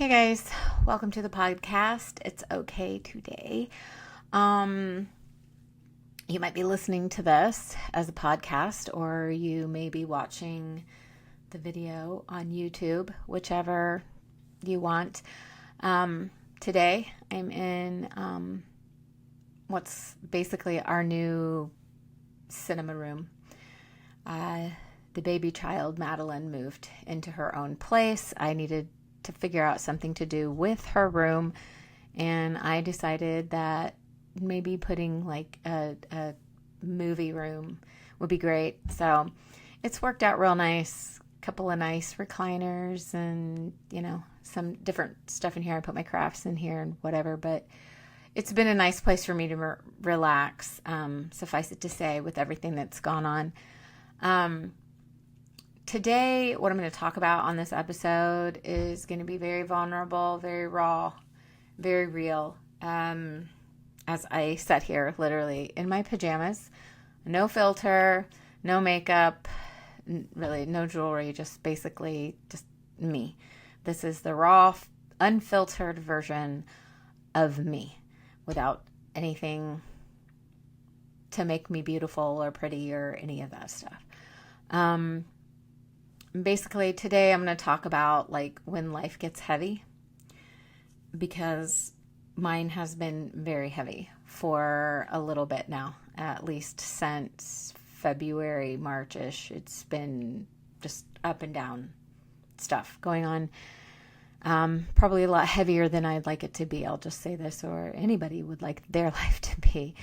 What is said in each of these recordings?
Hey guys, welcome to the podcast. It's okay today. You might be listening to this as a podcast, or you may be watching the video on YouTube, whichever you want. Today I'm in what's basically our new cinema room. The baby child, Madeline, moved into her own place. I needed to figure out something to do with her room, and I decided that maybe putting like a movie room would be great. So it's worked out real nice. A couple of nice recliners and, some different stuff in here. I put my crafts in here and whatever, but it's been a nice place for me to relax, suffice it to say, with everything that's gone on. Today, what I'm going to talk about on this episode is going to be very vulnerable, very raw, very real. As I sit here, literally in my pajamas, no filter, no makeup, really no jewelry, just basically just me. This is the raw, unfiltered version of me, without anything to make me beautiful or pretty or any of that stuff. Basically, today I'm going to talk about like when life gets heavy, because mine has been very heavy for a little bit now, at least since February, March-ish. It's been just up and down stuff going on. Probably a lot heavier than I'd like it to be. I'll just say this, or anybody would like their life to be.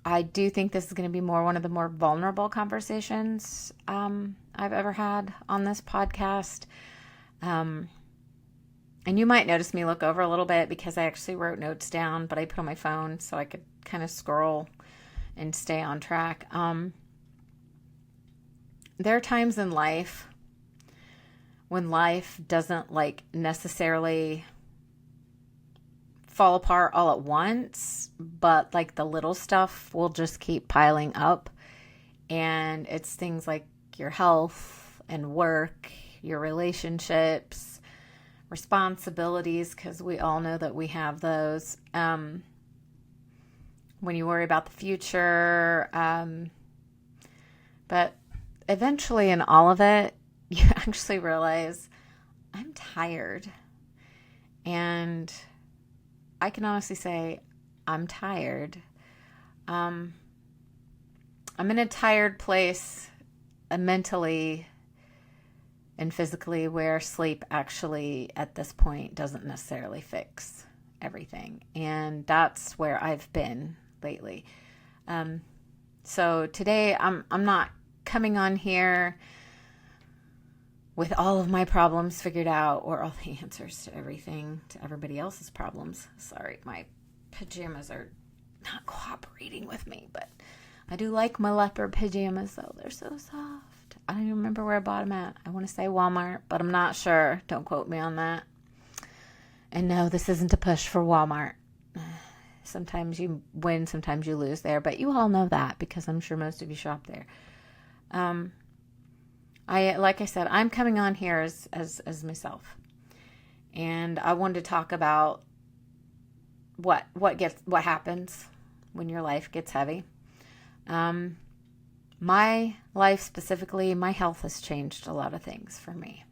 I do think this is going to be one of the more vulnerable conversations I've ever had on this podcast. And you might notice me look over a little bit because I actually wrote notes down, but I put on my phone so I could kind of scroll and stay on track. There are times in life when life doesn't necessarily fall apart all at once, but like the little stuff will just keep piling up. And it's things like your health and work, your relationships, responsibilities, because we all know that we have those. When you worry about the future, but eventually in all of it, you actually realize I'm tired. And I can honestly say I'm tired. I'm in a tired place mentally and physically, where sleep actually at this point doesn't necessarily fix everything. And that's where I've been lately. So today I'm not coming on here with all of my problems figured out, or all the answers to everything, to everybody else's problems. Sorry, my pajamas are not cooperating with me, but I do like my leopard pajamas, though. They're so soft. I don't even remember where I bought them at. I want to say Walmart, but I'm not sure. Don't quote me on that. And no, this isn't a push for Walmart. Sometimes you win, sometimes you lose there, but you all know that because I'm sure most of you shop there. Like I said, I'm coming on here as myself, and I wanted to talk about what happens when your life gets heavy. My life specifically, my health has changed a lot of things for me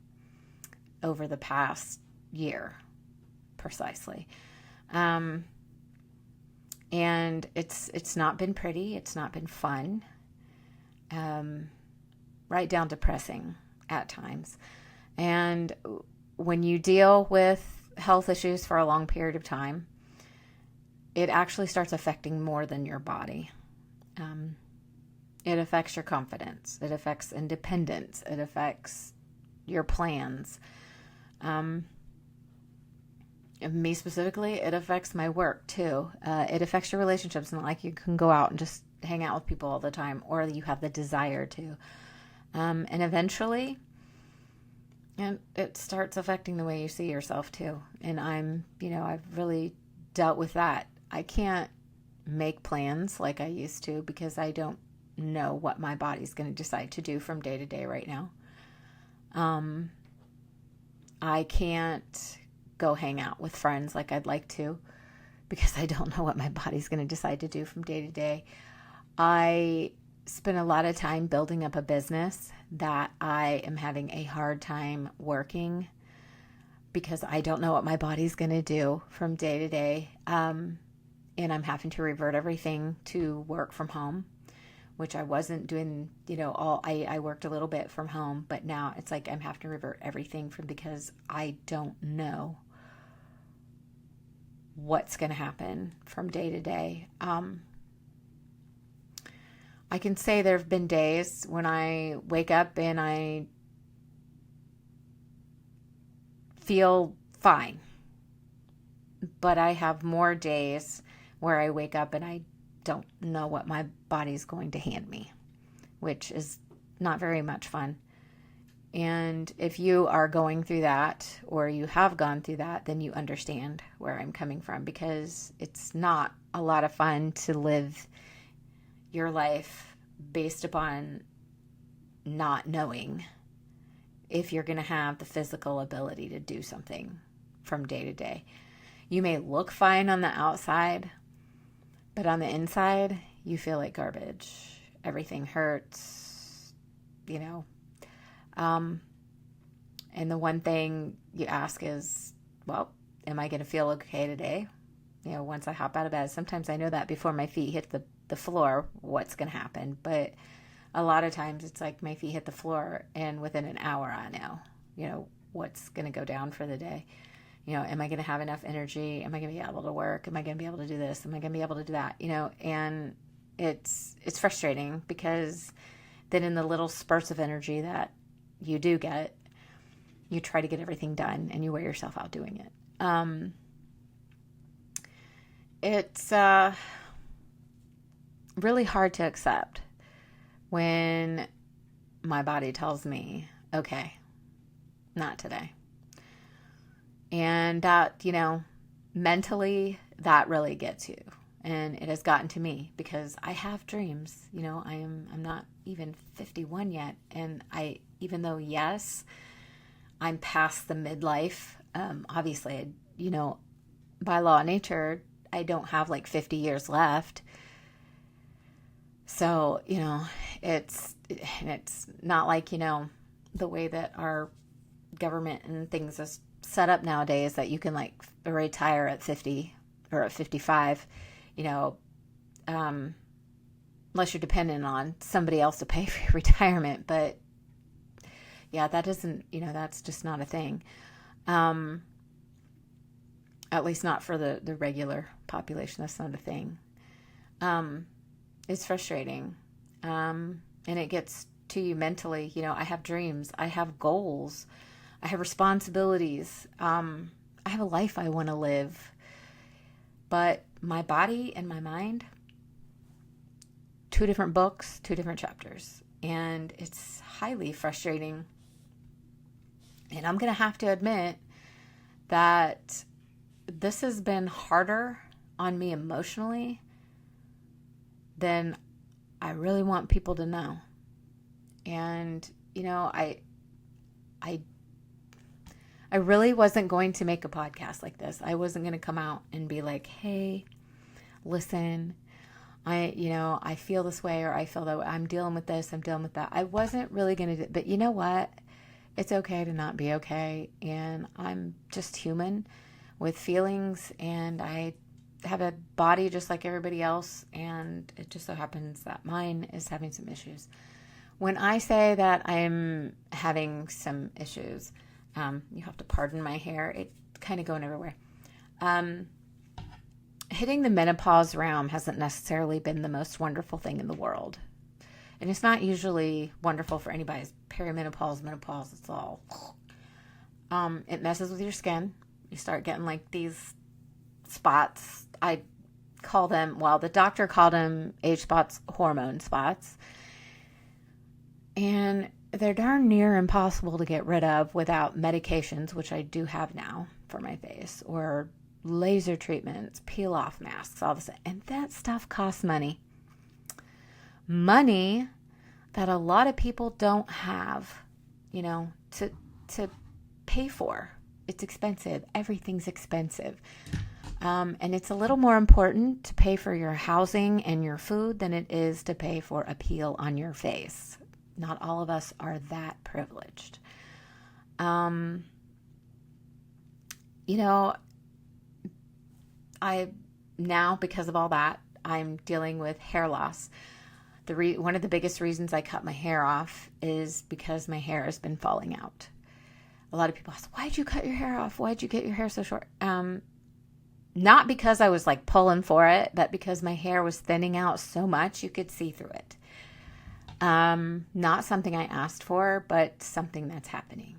over the past year, precisely. And it's not been pretty. It's not been fun. Right down depressing at times. And when you deal with health issues for a long period of time, it actually starts affecting more than your body. It affects your confidence. It affects independence. It affects your plans. Me specifically, it affects my work too. It affects your relationships. It's not like you can go out and just hang out with people all the time, or you have the desire to. And eventually, it starts affecting the way you see yourself too. And I've really dealt with that. I can't make plans like I used to because I don't know what my body's going to decide to do from day to day right now. I can't go hang out with friends like I'd like to because I don't know what my body's going to decide to do from day to day. I spent a lot of time building up a business that I am having a hard time working because I don't know what my body's going to do from day to day. And I'm having to revert everything to work from home, which I wasn't doing, I worked a little bit from home, but now it's like I'm having to revert everything because I don't know what's going to happen from day to day. I can say there have been days when I wake up and I feel fine, but I have more days where I wake up and I don't know what my body's going to hand me, which is not very much fun. And if you are going through that or you have gone through that, then you understand where I'm coming from, because it's not a lot of fun to live your life based upon not knowing if you're going to have the physical ability to do something from day to day. You may look fine on the outside, but on the inside, you feel like garbage. Everything hurts, and the one thing you ask is, well, am I going to feel okay today? Once I hop out of bed. Sometimes I know that before my feet hit the floor, what's going to happen. But a lot of times it's like my feet hit the floor and within an hour I know, what's going to go down for the day. Am I going to have enough energy? Am I going to be able to work? Am I going to be able to do this? Am I going to be able to do that? And it's frustrating because then in the little spurts of energy that you do get, you try to get everything done and you wear yourself out doing it. It's really hard to accept when my body tells me, okay, not today. And that, mentally, that really gets you. And it has gotten to me because I have dreams. I'm not even 51 yet. And even though, yes, I'm past the midlife, obviously, by law of nature, I don't have like 50 years left. So, it's not like, the way that our government and things is set up nowadays that you can like retire at 50 or at 55, unless you're dependent on somebody else to pay for your retirement. But yeah, that doesn't, that's just not a thing. At least not for the regular population. That's not a thing. It's frustrating. And it gets to you mentally. I have dreams. I have goals. I have responsibilities. I have a life I want to live. But my body and my mind, 2 different books, 2 different chapters. And it's highly frustrating. And I'm going to have to admit that this has been harder on me emotionally than I really want people to know. And, I really wasn't going to make a podcast like this. I wasn't going to come out and be like, hey, listen, I feel this way, or I feel that I'm dealing with this, I'm dealing with that. I wasn't really going to, but you know what? It's okay to not be okay. And I'm just human with feelings, and I have a body just like everybody else. And it just so happens that mine is having some issues. When I say that I'm having some issues, you have to pardon my hair. It's kind of going everywhere. Hitting the menopause realm hasn't necessarily been the most wonderful thing in the world. And it's not usually wonderful for anybody's perimenopause, menopause. It's all, it messes with your skin. You start getting like these spots. I call them, the doctor called them age spots, hormone spots. And they're darn near impossible to get rid of without medications, which I do have now for my face, or laser treatments, peel-off masks, all this. And that stuff costs money. Money that a lot of people don't have, to pay for. it's expensive. Everything's expensive. And it's a little more important to pay for your housing and your food than it is to pay for a peel on your face. Not all of us are that privileged. I now, because of all that, I'm dealing with hair loss. One of the biggest reasons I cut my hair off is because my hair has been falling out. A lot of people ask, why'd you cut your hair off? Why'd you get your hair so short? Not because I was like pulling for it, but because my hair was thinning out so much you could see through it. Not something I asked for, but something that's happening.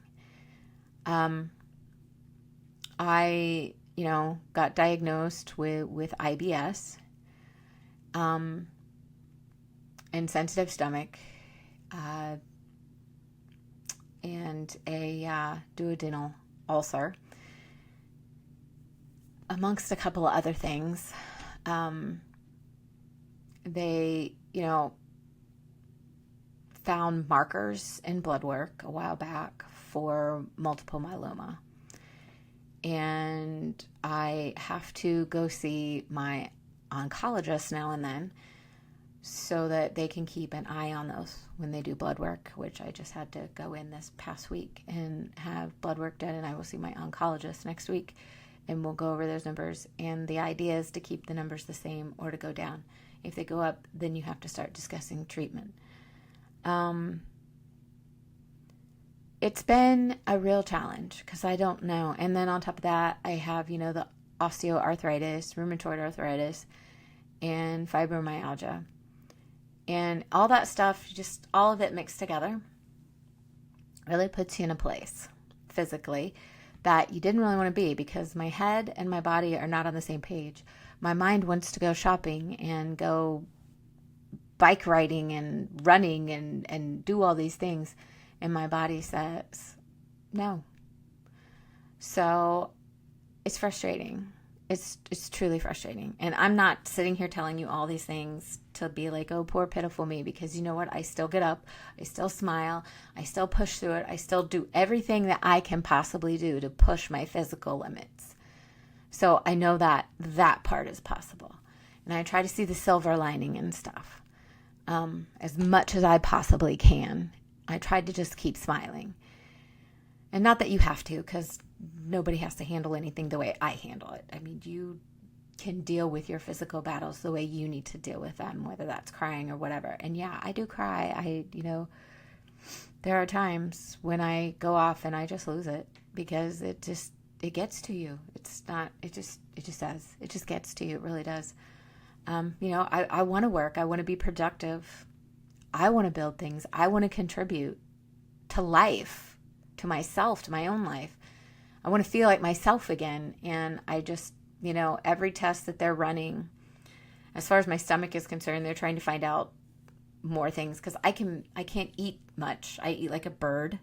I, got diagnosed with IBS, and sensitive stomach, and a duodenal ulcer, amongst a couple of other things. They, found markers in blood work a while back for multiple myeloma. And I have to go see my oncologist now and then so that they can keep an eye on those when they do blood work, which I just had to go in this past week and have blood work done, and I will see my oncologist next week, and we'll go over those numbers. And the idea is to keep the numbers the same or to go down. If they go up, then you have to start discussing treatment. It's been a real challenge because I don't know. And then on top of that, I have, the osteoarthritis, rheumatoid arthritis, and fibromyalgia. And all that stuff, just all of it mixed together, really puts you in a place physically that you didn't really want to be, because my head and my body are not on the same page. My mind wants to go shopping and go bike riding and running and do all these things. And my body says, no. So it's frustrating. It's truly frustrating. And I'm not sitting here telling you all these things to be like, oh, poor pitiful me, because you know what? I still get up. I still smile. I still push through it. I still do everything that I can possibly do to push my physical limits. So I know that that part is possible. And I try to see the silver lining and stuff as much as I possibly can. I tried to just keep smiling. And not that you have to, because nobody has to handle anything the way I handle it. I mean, you can deal with your physical battles the way you need to deal with them, whether that's crying or whatever. And yeah, I do cry. There are times when I go off and I just lose it, because it gets to you. It just does. It just gets to you. It really does. I want to work. I want to be productive. I want to build things. I want to contribute to life, to myself, to my own life. I want to feel like myself again. And I just, every test that they're running, as far as my stomach is concerned, they're trying to find out more things, because I can't eat much. I eat like a bird.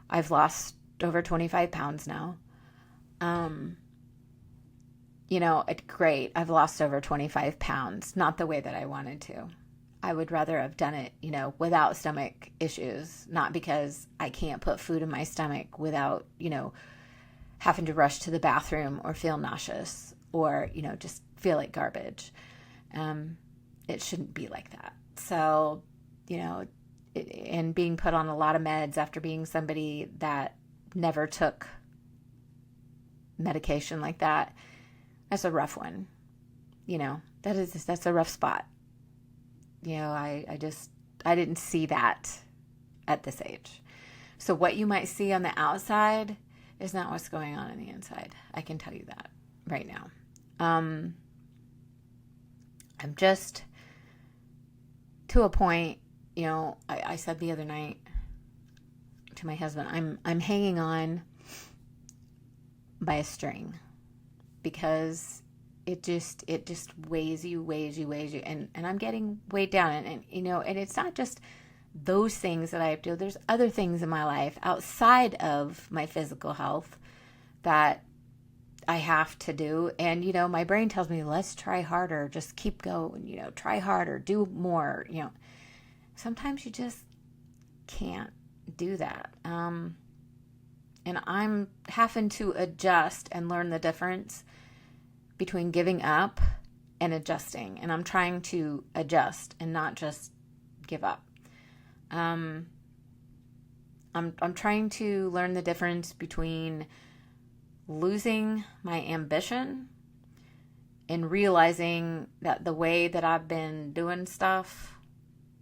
I've lost over 25 pounds now. It's great. I've lost over 25 pounds, not the way that I wanted to. I would rather have done it, without stomach issues, not because I can't put food in my stomach without, having to rush to the bathroom or feel nauseous or, just feel like garbage. It shouldn't be like that. So, and being put on a lot of meds after being somebody that never took medication like that, that's a rough one. That's a rough spot. I didn't see that at this age. So what you might see on the outside is not what's going on the inside. I can tell you that right now. I'm just to a point, I said the other night to my husband, I'm hanging on by a string, because it just weighs you, and I'm getting weighed down, and it's not just those things that I have to do. There's other things in my life outside of my physical health that I have to do, and my brain tells me, let's try harder, just keep going, try harder, do more. Sometimes you just can't do that. And I'm having to adjust and learn the difference between giving up and adjusting. And I'm trying to adjust and not just give up. I'm trying to learn the difference between losing my ambition and realizing that the way that I've been doing stuff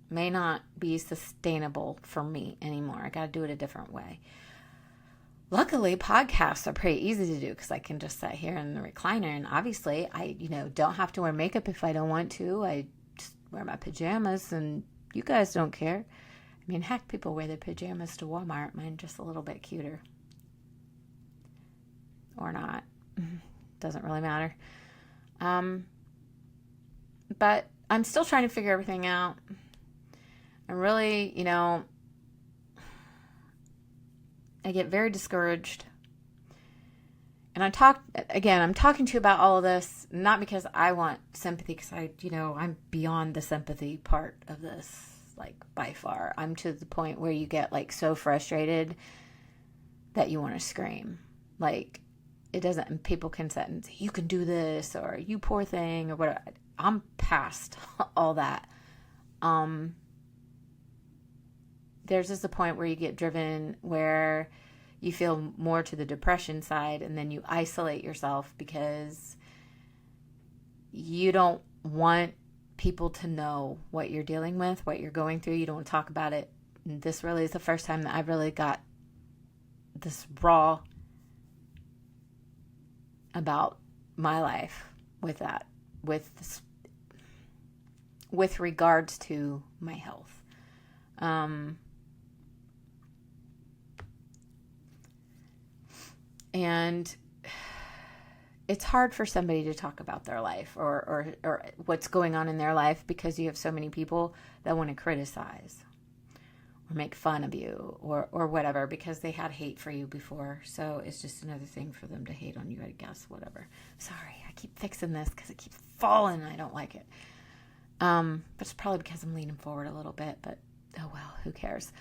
may not be sustainable for me anymore. I got to do it a different way. Luckily, podcasts are pretty easy to do because I can just sit here in the recliner, and obviously I, don't have to wear makeup if I don't want to. I just wear my pajamas, and you guys don't care. I mean, heck, people wear their pajamas to Walmart. Mine just a little bit cuter. Or not. Doesn't really matter. But I'm still trying to figure everything out. I'm really, I get very discouraged. And I'm talking to you about all of this, not because I want sympathy, because I'm beyond the sympathy part of this, like, by far. I'm to the point where you get, like, so frustrated that you want to scream. Like, it doesn't, and people can sit and say, you can do this, or you poor thing, or whatever. I'm past all that. There's just a point where you get driven where you feel more to the depression side, and then you isolate yourself because you don't want people to know what you're dealing with, what you're going through. You don't want to talk about it. And this really is the first time that I've really got this raw about my life with regards to my health. And it's hard for somebody to talk about their life or what's going on in their life because you have so many people that want to criticize or make fun of you or whatever because they had hate for you before. So it's just another thing for them to hate on you, I guess, whatever. Sorry, I keep fixing this because it keeps falling and I don't like it. But it's probably because I'm leaning forward a little bit, but oh well, who cares?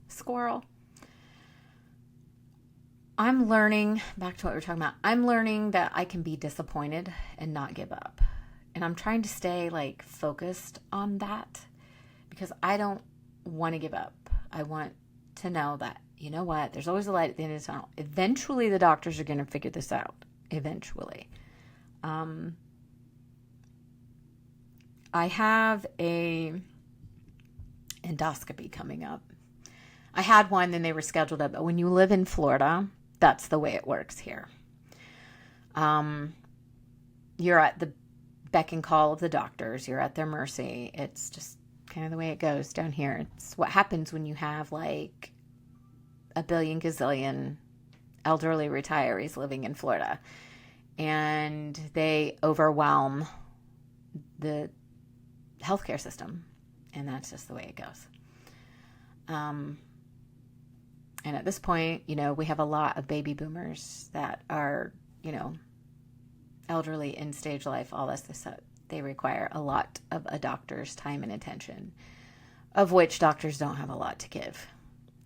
Squirrel. I'm learning, back to what we were talking about, I'm learning that I can be disappointed and not give up. And I'm trying to stay like focused on that because I don't want to give up. I want to know that, you know what, there's always a light at the end of the tunnel. Eventually the doctors are going to figure this out. Eventually. I have a endoscopy coming up. I had one, then they were scheduled up. But when you live in Florida, that's the way it works here. You're at the beck and call of the doctors. You're at their mercy. It's just kind of the way it goes down here. It's what happens when you have like a billion gazillion elderly retirees living in Florida. And they overwhelm the healthcare system. And that's just the way it goes. And at this point, we have a lot of baby boomers that are, elderly in stage life, all this. They require a lot of a doctor's time and attention, of which doctors don't have a lot to give.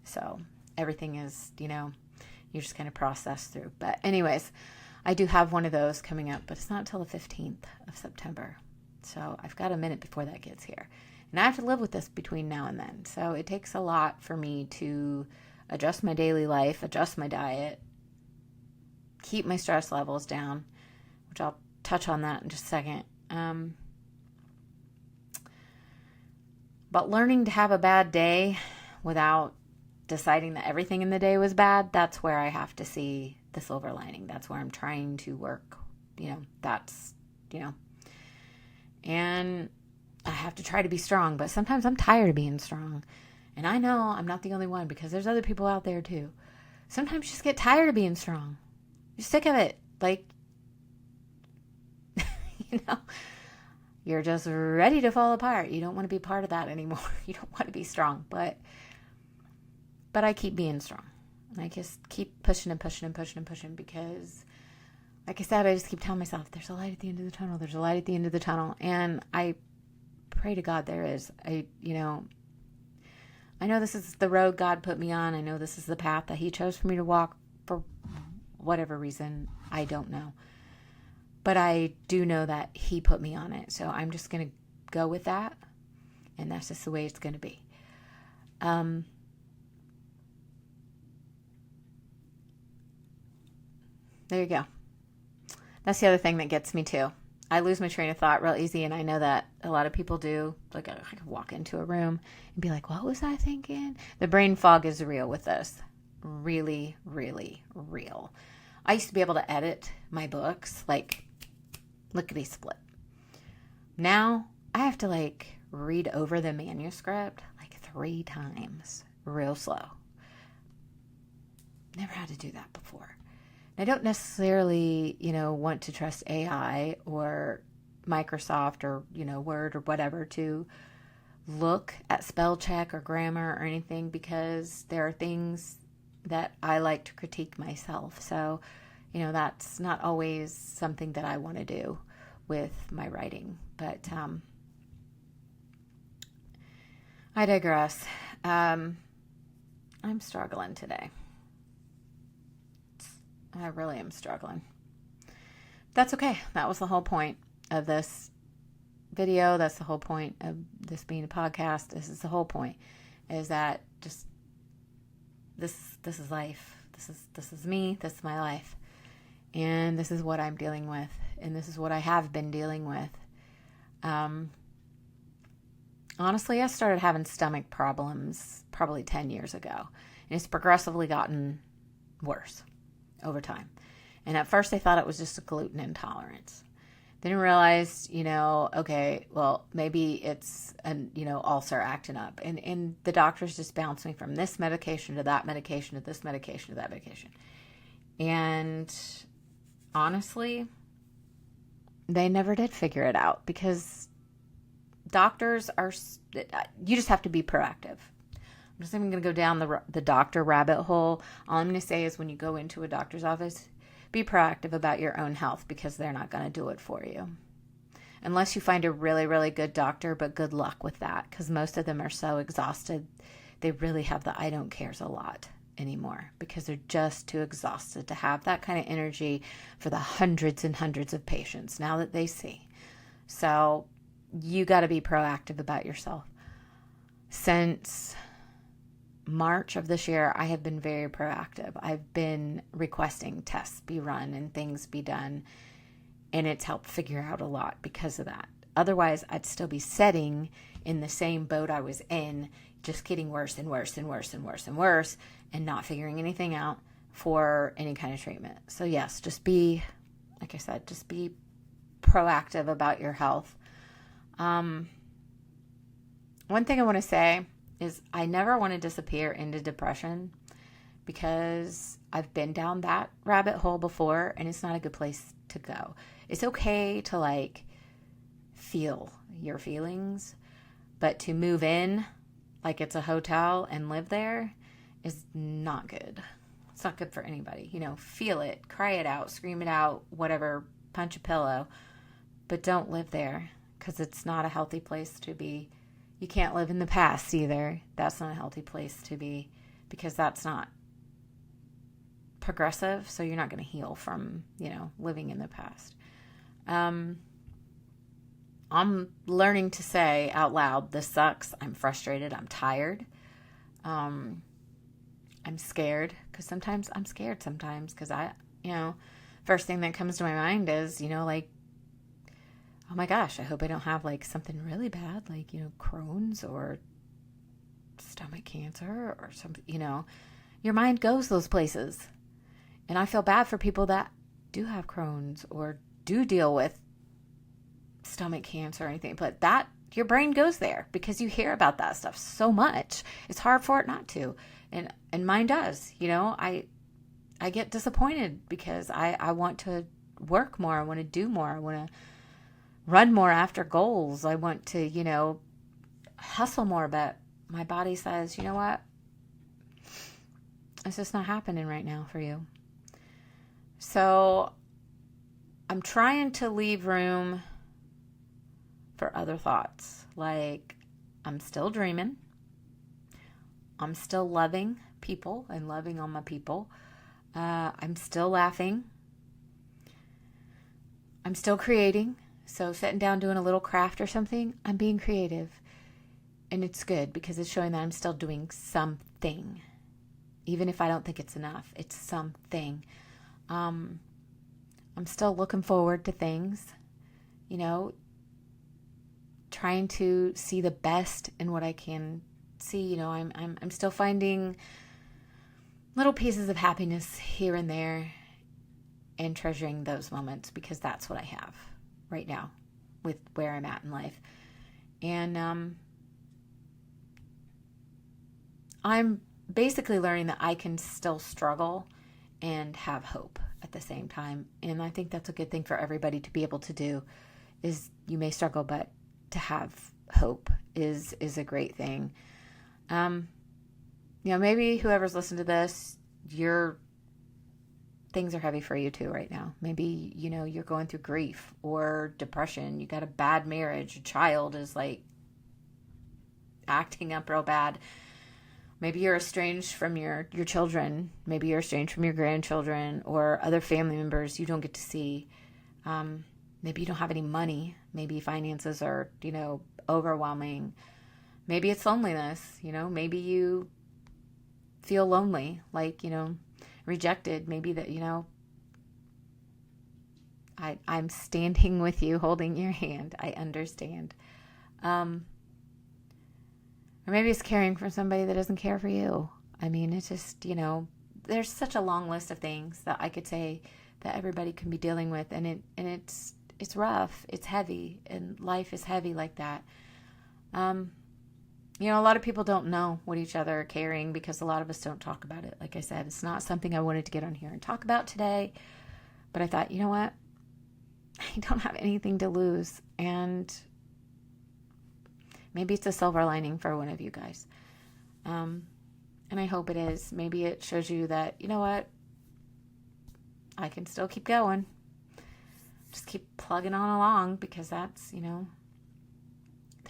So everything is, you just kind of process through. But anyways, I do have one of those coming up, but it's not until the 15th of September. So I've got a minute before that gets here. And I have to live with this between now and then. So it takes a lot for me to adjust my daily life, adjust my diet, keep my stress levels down, which I'll touch on that in just a second. But learning to have a bad day without deciding that everything in the day was bad, that's where I have to see the silver lining. That's where I'm trying to work. And I have to try to be strong, but sometimes I'm tired of being strong. And I know I'm not the only one because there's other people out there too. Sometimes you just get tired of being strong. You're sick of it. Like, you're just ready to fall apart. You don't want to be part of that anymore. You don't want to be strong. But I keep being strong. And I just keep pushing and pushing and pushing and pushing because, like I said, I just keep telling myself, there's a light at the end of the tunnel. There's a light at the end of the tunnel. And I pray to God there is. I know this is the road God put me on. I know this is the path that He chose for me to walk for whatever reason. I don't know. But I do know that He put me on it. So I'm just going to go with that. And that's just the way it's going to be. There you go. That's the other thing that gets me too. I lose my train of thought real easy, and I know that a lot of people do. Like, I could walk into a room and be like, what was I thinking? The brain fog is real with this. Really, really real. I used to be able to edit my books, like, lickety split. Now, I have to, like, read over the manuscript, like, 3 times, real slow. Never had to do that before. I don't necessarily, want to trust AI or Microsoft or, Word or whatever to look at spell check or grammar or anything, because there are things that I like to critique myself. So, that's not always something that I want to do with my writing. But I digress. I'm struggling today. I really am struggling. That's okay. That was the whole point of this video. That's the whole point of this being a podcast. This is the whole point, is that just this is life. This is me. This is my life. And this is what I'm dealing with. And this is what I have been dealing with. Honestly, I started having stomach problems probably 10 years ago. And it's progressively gotten worse over time. And at first I thought it was just a gluten intolerance. Then I realized, okay, well, maybe it's an, ulcer acting up. And the doctors just bounced me from this medication to that medication to this medication to that medication. And honestly, they never did figure it out, because doctors you just have to be proactive. I'm just even going to go down the doctor rabbit hole. All I'm going to say is, when you go into a doctor's office, be proactive about your own health, because they're not going to do it for you. Unless you find a really, really good doctor, but good luck with that, because most of them are so exhausted. They really have the I don't cares a lot anymore, because they're just too exhausted to have that kind of energy for the hundreds and hundreds of patients now that they see. So you got to be proactive about yourself. Since March of this year, I have been very proactive. I've been requesting tests be run and things be done, and it's helped figure out a lot because of that. Otherwise, I'd still be sitting in the same boat I was in, just getting worse and worse and worse and worse and worse, and not figuring anything out for any kind of treatment. So yes, just be, like I said, just be proactive about your health. One thing I want to say is, I never want to disappear into depression, because I've been down that rabbit hole before, and it's not a good place to go. It's okay to feel your feelings, but to move in like it's a hotel and live there is not good. It's not good for anybody. Feel it, cry it out, scream it out, whatever, punch a pillow, but don't live there, because it's not a healthy place to be. You can't live in the past either. That's not a healthy place to be, because that's not progressive. So you're not going to heal from, living in the past. I'm learning to say out loud, this sucks. I'm frustrated. I'm tired. I'm scared, because sometimes I'm scared sometimes, because first thing that comes to my mind is, oh my gosh, I hope I don't have something really bad, Crohn's or stomach cancer or something, your mind goes those places. And I feel bad for people that do have Crohn's or do deal with stomach cancer or anything, but that your brain goes there because you hear about that stuff so much. It's hard for it not to. And mine does, I get disappointed because I want to work more. I want to do more. I want to run more after goals. I want to, hustle more, but my body says, you know what? It's just not happening right now for you. So I'm trying to leave room for other thoughts. I'm still dreaming. I'm still loving people and loving on my people. I'm still laughing. I'm still creating. So sitting down doing a little craft or something, I'm being creative. And it's good because it's showing that I'm still doing something. Even if I don't think it's enough, it's something. I'm still looking forward to things, trying to see the best in what I can see. I'm still finding little pieces of happiness here and there and treasuring those moments because that's what I have right now with where I'm at in life. And I'm basically learning that I can still struggle and have hope at the same time. And I think that's a good thing for everybody to be able to do. Is you may struggle, but to have hope is a great thing. Maybe whoever's listened to this, your things are heavy for you too right now. Maybe, you're going through grief or depression. You got a bad marriage. A child is like acting up real bad. Maybe you're estranged from your children. Maybe you're estranged from your grandchildren or other family members you don't get to see. Maybe you don't have any money. Maybe finances are, overwhelming. Maybe it's loneliness. Maybe you feel lonely, like, rejected. Maybe that, I'm standing with you, holding your hand. I understand. Or maybe it's caring for somebody that doesn't care for you. I mean, it's just, there's such a long list of things that I could say that everybody can be dealing with. And it's rough. It's heavy. And life is heavy like that. A lot of people don't know what each other are carrying because a lot of us don't talk about it. Like I said, it's not something I wanted to get on here and talk about today. But I thought, you know what? I don't have anything to lose. And maybe it's a silver lining for one of you guys. And I hope it is. Maybe it shows you that, you know what? I can still keep going. Just keep plugging on along because that's, there's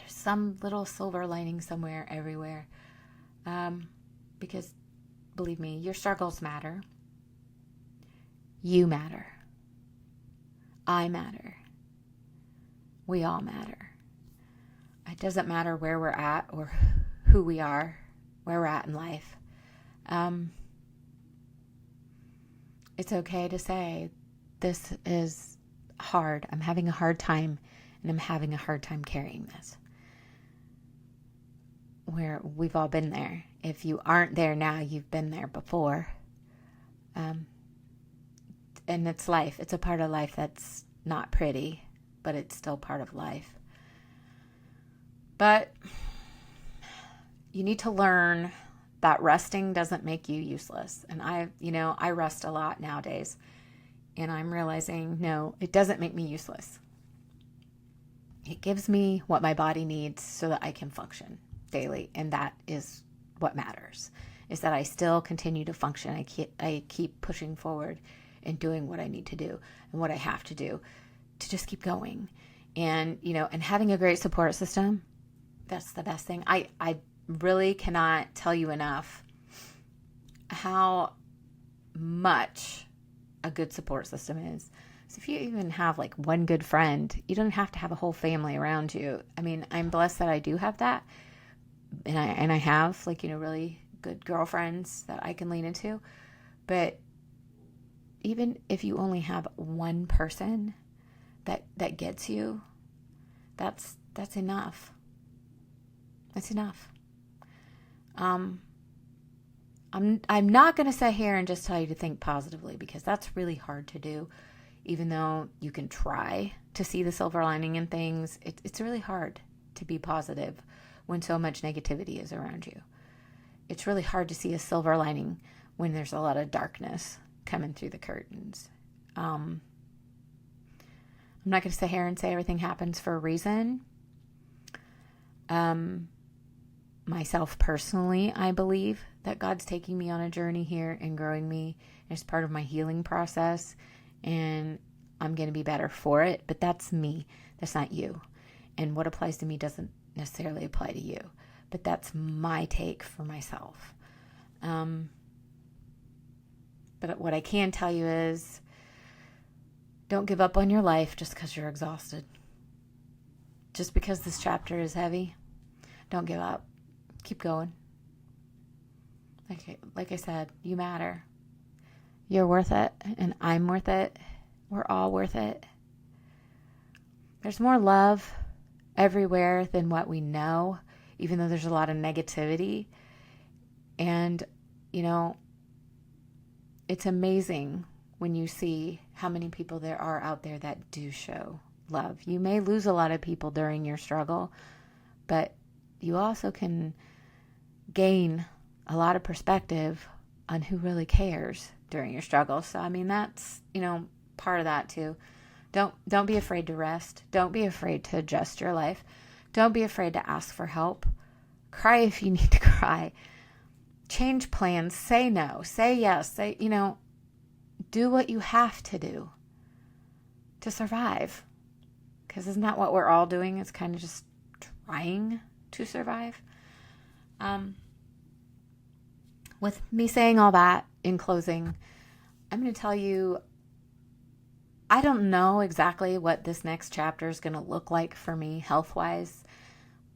some little silver lining somewhere, everywhere. Because believe me, your struggles matter. You matter. I matter. We all matter. It doesn't matter where we're at or who we are, where we're at in life. It's okay to say, this is hard. I'm having a hard time, and I'm having a hard time carrying this. Where we've all been there. If you aren't there now, you've been there before. And it's life. It's a part of life that's not pretty, but it's still part of life. But you need to learn that resting doesn't make you useless. And I rest a lot nowadays. And I'm realizing, no, it doesn't make me useless. It gives me what my body needs so that I can function daily. And that is what matters, is that I still continue to function. I keep pushing forward and doing what I need to do and what I have to do to just keep going. And, and having a great support system, that's the best thing. I really cannot tell you enough how much a good support system is. So if you even have like one good friend, you don't have to have a whole family around you. I mean, I'm blessed that I do have that. And I have really good girlfriends that I can lean into. But even if you only have one person that gets you, that's enough. That's enough. I'm not going to sit here and just tell you to think positively because that's really hard to do. Even though you can try to see the silver lining in things, it's really hard to be positive when so much negativity is around you. It's really hard to see a silver lining when there's a lot of darkness coming through the curtains. I'm not going to sit here and say everything happens for a reason. Myself personally, I believe that God's taking me on a journey here and growing me as part of my healing process, and I'm going to be better for it, but that's me. That's not you. And what applies to me doesn't necessarily apply to you. but that's my take for myself. But what I can tell you is, don't give up on your life just because you're exhausted. Just because this chapter is heavy, don't give up. Keep going. Like I said, you matter. You're worth it, and I'm worth it. We're all worth it. There's more love everywhere than what we know, even though there's a lot of negativity. And, it's amazing when you see how many people there are out there that do show love. You may lose a lot of people during your struggle, but you also can gain a lot of perspective on who really cares during your struggle. So, that's, part of that too. Don't be afraid to rest. Don't be afraid to adjust your life. Don't be afraid to ask for help. Cry if you need to cry. Change plans. Say no. Say yes. Do what you have to do to survive. Because isn't that what we're all doing? It's kind of just trying to survive. With me saying all that, in closing, I'm going to tell you, I don't know exactly what this next chapter is going to look like for me health-wise,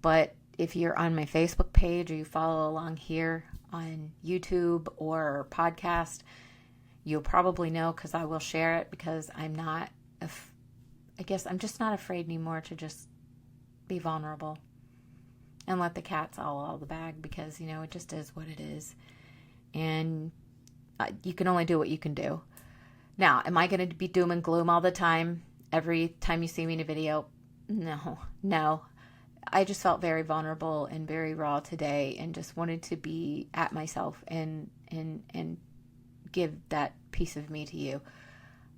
but if you're on my Facebook page or you follow along here on YouTube or podcast, you'll probably know, because I will share it, because I'm just not afraid anymore to just be vulnerable and let the cats all out of the bag, because, it just is what it is. And you can only do what you can do. Now, am I going to be doom and gloom all the time? Every time you see me in a video? No. I just felt very vulnerable and very raw today, and just wanted to be at myself and give that piece of me to you.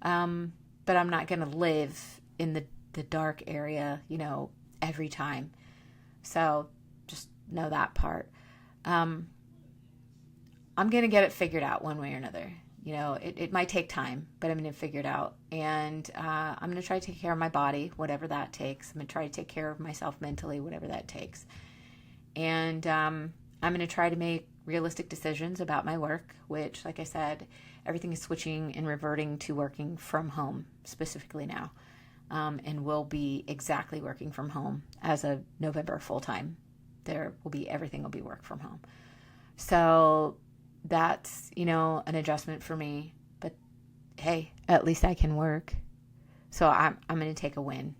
But I'm not going to live in the dark area, every time. So just know that part. I'm going to get it figured out one way or another. It might take time, but I'm going to figure it out. And I'm going to try to take care of my body, whatever that takes. I'm going to try to take care of myself mentally, whatever that takes. And I'm going to try to make realistic decisions about my work, which, like I said, everything is switching and reverting to working from home specifically now. And will be exactly working from home as of November full-time. Everything will be work from home. So that's, an adjustment for me, but hey, at least I can work. So I'm going to take a win.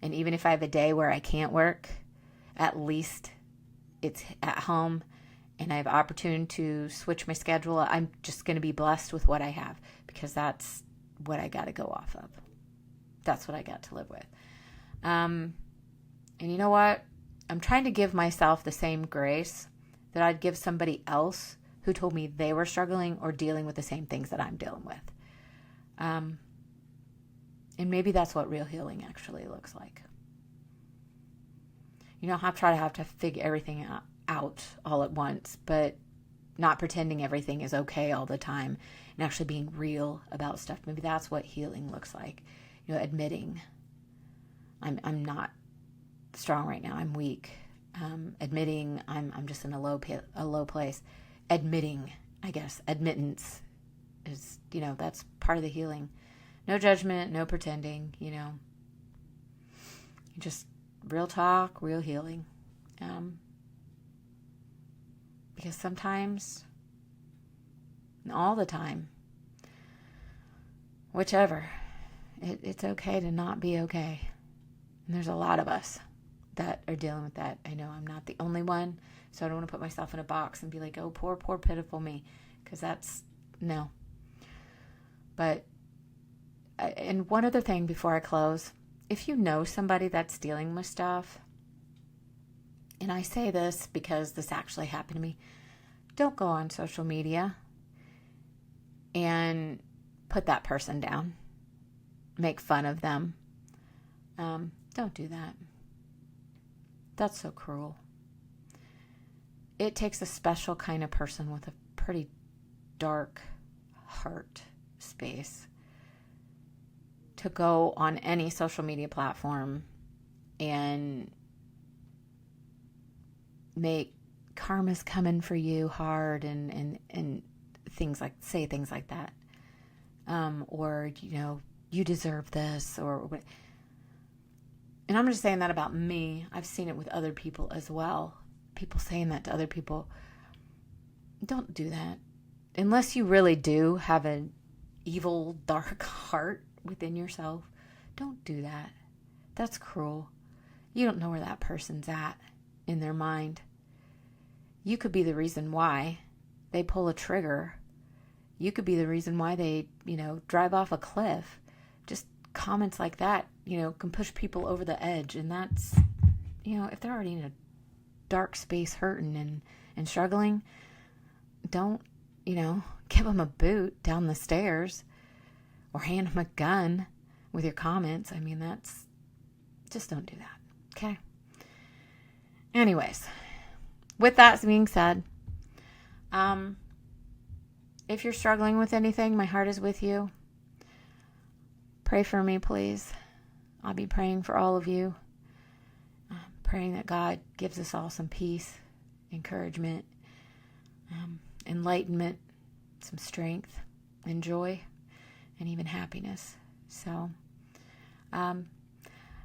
And even if I have a day where I can't work, at least it's at home and I have opportunity to switch my schedule. I'm just going to be blessed with what I have, because that's what I got to go off of. That's what I got to live with. And you know what? I'm trying to give myself the same grace that I'd give somebody else who told me they were struggling or dealing with the same things that I'm dealing with. And maybe that's what real healing actually looks like. I'll have to figure everything out all at once, but not pretending everything is okay all the time and actually being real about stuff. Maybe that's what healing looks like. Admitting I'm not strong right now. I'm weak. Admitting I'm just in a low place. Admitting, I guess, admittance is, that's part of the healing. No judgment, no pretending, just real talk, real healing. Because sometimes, and all the time, whichever, it's okay to not be okay. And there's a lot of us that are dealing with that. I know I'm not the only one, so I don't want to put myself in a box and be like, oh, poor, pitiful me, because no. But, and one other thing before I close, if you know somebody that's dealing with stuff, and I say this because this actually happened to me, don't go on social media and put that person down, make fun of them. Don't do that. That's so cruel. It takes a special kind of person with a pretty dark heart space to go on any social media platform and make karma's coming for you hard and say things like that. Or, you deserve this or what. And I'm just saying that about me. I've seen it with other people as well. People saying that to other people. Don't do that. Unless you really do have an evil, dark heart within yourself, don't do that. That's cruel. You don't know where that person's at in their mind. You could be the reason why they pull a trigger. You could be the reason why they, drive off a cliff. Just comments like that, can push people over the edge. And that's, if they're already in a dark space hurting and struggling, don't, give them a boot down the stairs or hand them a gun with your comments. I mean, just don't do that. Okay. Anyways, with that being said, if you're struggling with anything, my heart is with you. Pray for me, please. I'll be praying for all of you. Praying that God gives us all some peace, encouragement, enlightenment, some strength and joy, and even happiness. So,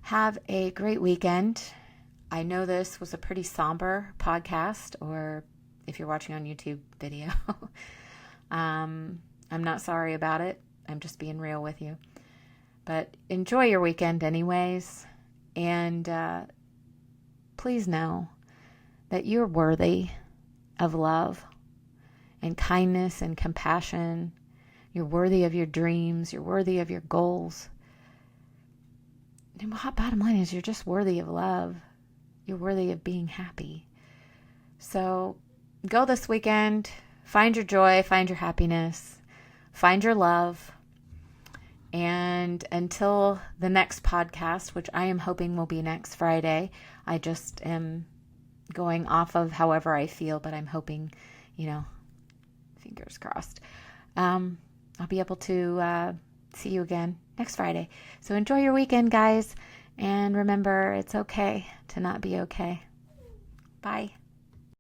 have a great weekend. I know this was a pretty somber podcast, or if you're watching on YouTube video, I'm not sorry about it. I'm just being real with you. But enjoy your weekend anyways. And please know that you're worthy of love and kindness and compassion. You're worthy of your dreams. You're worthy of your goals. And the bottom line is you're just worthy of love. You're worthy of being happy. So go this weekend. Find your joy. Find your happiness. Find your love. And until the next podcast, which I am hoping will be next Friday, I just am going off of however I feel, but I'm hoping, fingers crossed, I'll be able to see you again next Friday. So enjoy your weekend, guys. And remember, it's okay to not be okay. Bye.